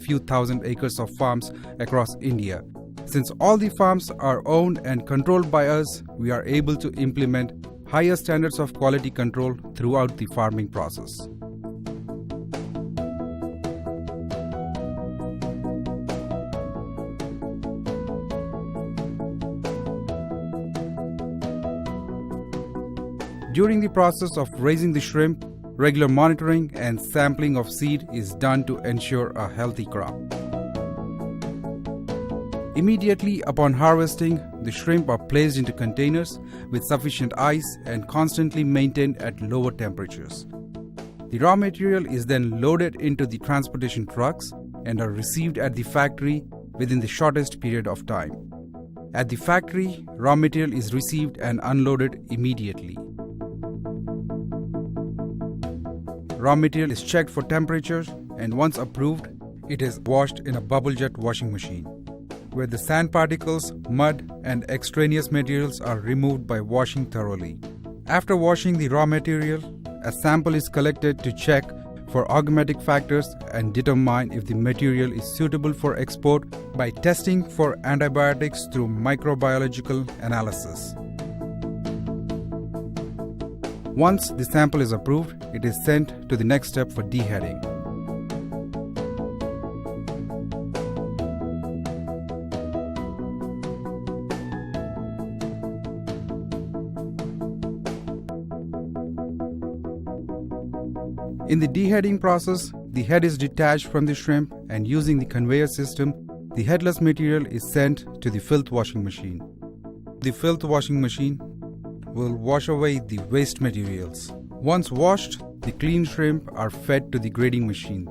few thousand acres of farms across India. Since all the farms are owned and controlled by us, we are able to implement higher standards of quality control throughout the farming process. During the process of raising the shrimp, regular monitoring and sampling of seed is done to ensure a healthy crop. Immediately upon harvesting, the shrimp are placed into containers with sufficient ice and constantly maintained at lower temperatures. The raw material is then loaded into the transportation trucks and are received at the factory within the shortest period of time. At the factory, raw material is received and unloaded immediately. Raw material is checked for temperatures and once approved, it is washed in a bubble jet washing machine, where the sand particles, mud and extraneous materials are removed by washing thoroughly. After washing the raw material, a sample is collected to check for aromatic factors and determine if the material is suitable for export by testing for antibiotics through microbiological analysis. Once the sample is approved, it is sent to the next step for deheading. In the deheading process, the head is detached from the shrimp and using the conveyor system, the headless material is sent to the filth washing machine. The filth washing machine will wash away the waste materials. Once washed, the clean shrimp are fed to the grading machine.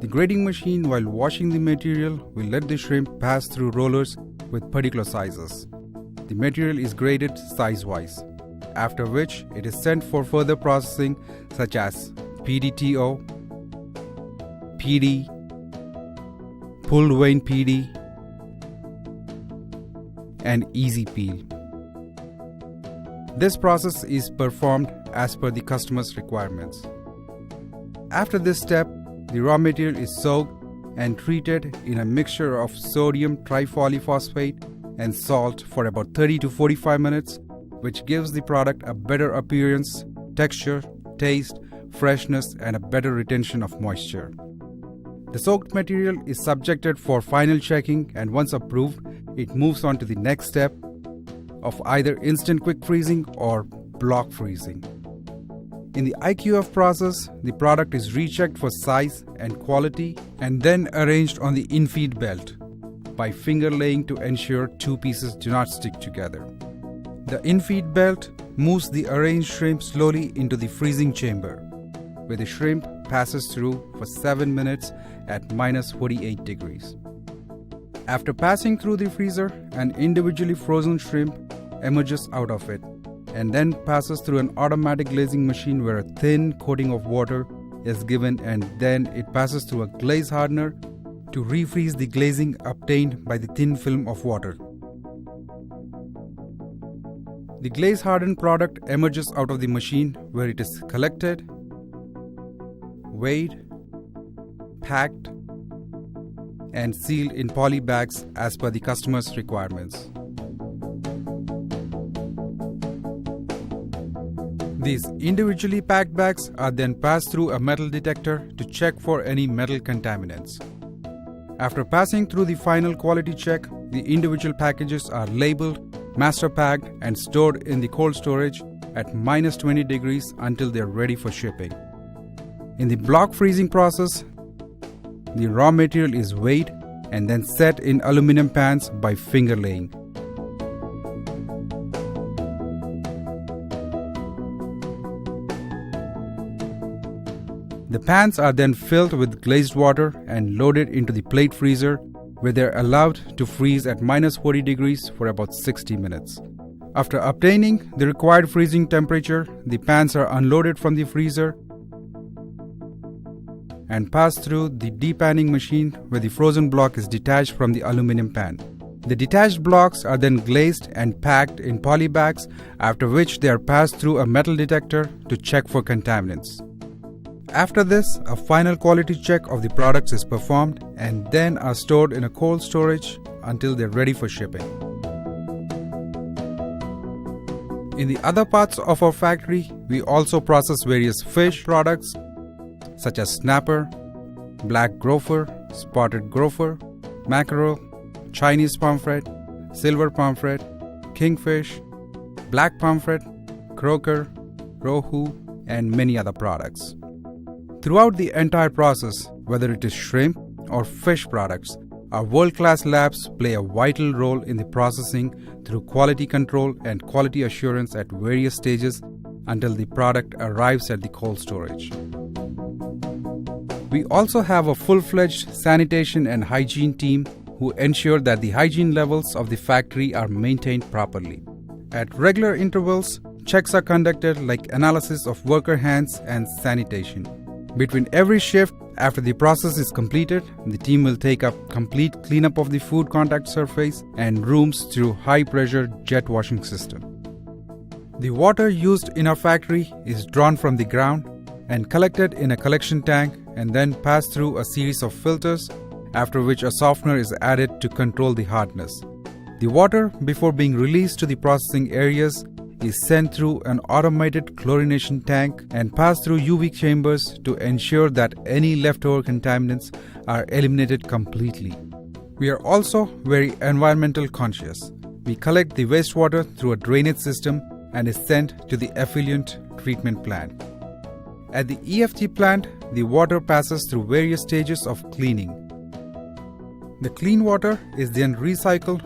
The grading machine, while washing the material, will let the shrimp pass through rollers with particular sizes. The material is graded size-wise, after which it is sent for further processing such as PDTO, PD, pulled vein PD, and easy peel. This process is performed as per the customer's requirements. After this step, the raw material is soaked and treated in a mixture of sodium tripolyphosphate and salt for about 30 to 45 minutes, which gives the product a better appearance, texture, taste, freshness, and a better retention of moisture. The soaked material is subjected for final checking, and once approved, it moves on to the next step of either instant quick freezing or block freezing. In the IQF process, the product is rechecked for size and quality and then arranged on the infeed belt by finger laying to ensure two pieces do not stick together. The infeed belt moves the arranged shrimp slowly into the freezing chamber, where the shrimp passes through for 7 minutes at minus 48 degrees. After passing through the freezer, an individually frozen shrimp emerges out of it and then passes through an automatic glazing machine where a thin coating of water is given, and then it passes through a glaze hardener to refreeze the glazing obtained by the thin film of water. The glaze hardened product emerges out of the machine where it is collected, weighed, packed, and sealed in poly bags as per the customer's requirements. These individually packed bags are then passed through a metal detector to check for any metal contaminants. After passing through the final quality check, the individual packages are labeled, master packed, and stored in the cold storage at minus 20 degrees until they are ready for shipping. In the block freezing process, the raw material is weighed and then set in aluminum pans by finger laying. The pans are then filled with glazed water and loaded into the plate freezer, where they are allowed to freeze at minus 40 degrees for about 60 minutes. After obtaining the required freezing temperature, the pans are unloaded from the freezer and passed through the depanning machine, where the frozen block is detached from the aluminum pan. The detached blocks are then glazed and packed in poly bags, after which they are passed through a metal detector to check for contaminants. After this, a final quality check of the products is performed and then are stored in a cold storage until they're ready for shipping. In the other parts of our factory, we also process various fish products such as snapper, black gopher, spotted gopher, mackerel, Chinese pomfret, silver pomfret, kingfish, black pomfret, croaker, rohu, and many other products. Throughout the entire process, whether it is shrimp or fish products, our world-class labs play a vital role in the processing through quality control and quality assurance at various stages until the product arrives at the cold storage. We also have a full-fledged sanitation and hygiene team who ensure that the hygiene levels of the factory are maintained properly. At regular intervals, checks are conducted like analysis of worker hands and sanitation. Between every shift, after the process is completed, the team will take up complete cleanup of the food contact surface and rooms through high-pressure jet washing system. The water used in our factory is drawn from the ground and collected in a collection tank and then passed through a series of filters, after which a softener is added to control the hardness. The water, before being released to the processing areas, is sent through an automated chlorination tank and passed through UV chambers to ensure that any leftover contaminants are eliminated completely. We are also very environmental conscious. We collect the wastewater through a drainage system and is sent to the effluent treatment plant. At the EFT plant, the water passes through various stages of cleaning. The clean water is then recycled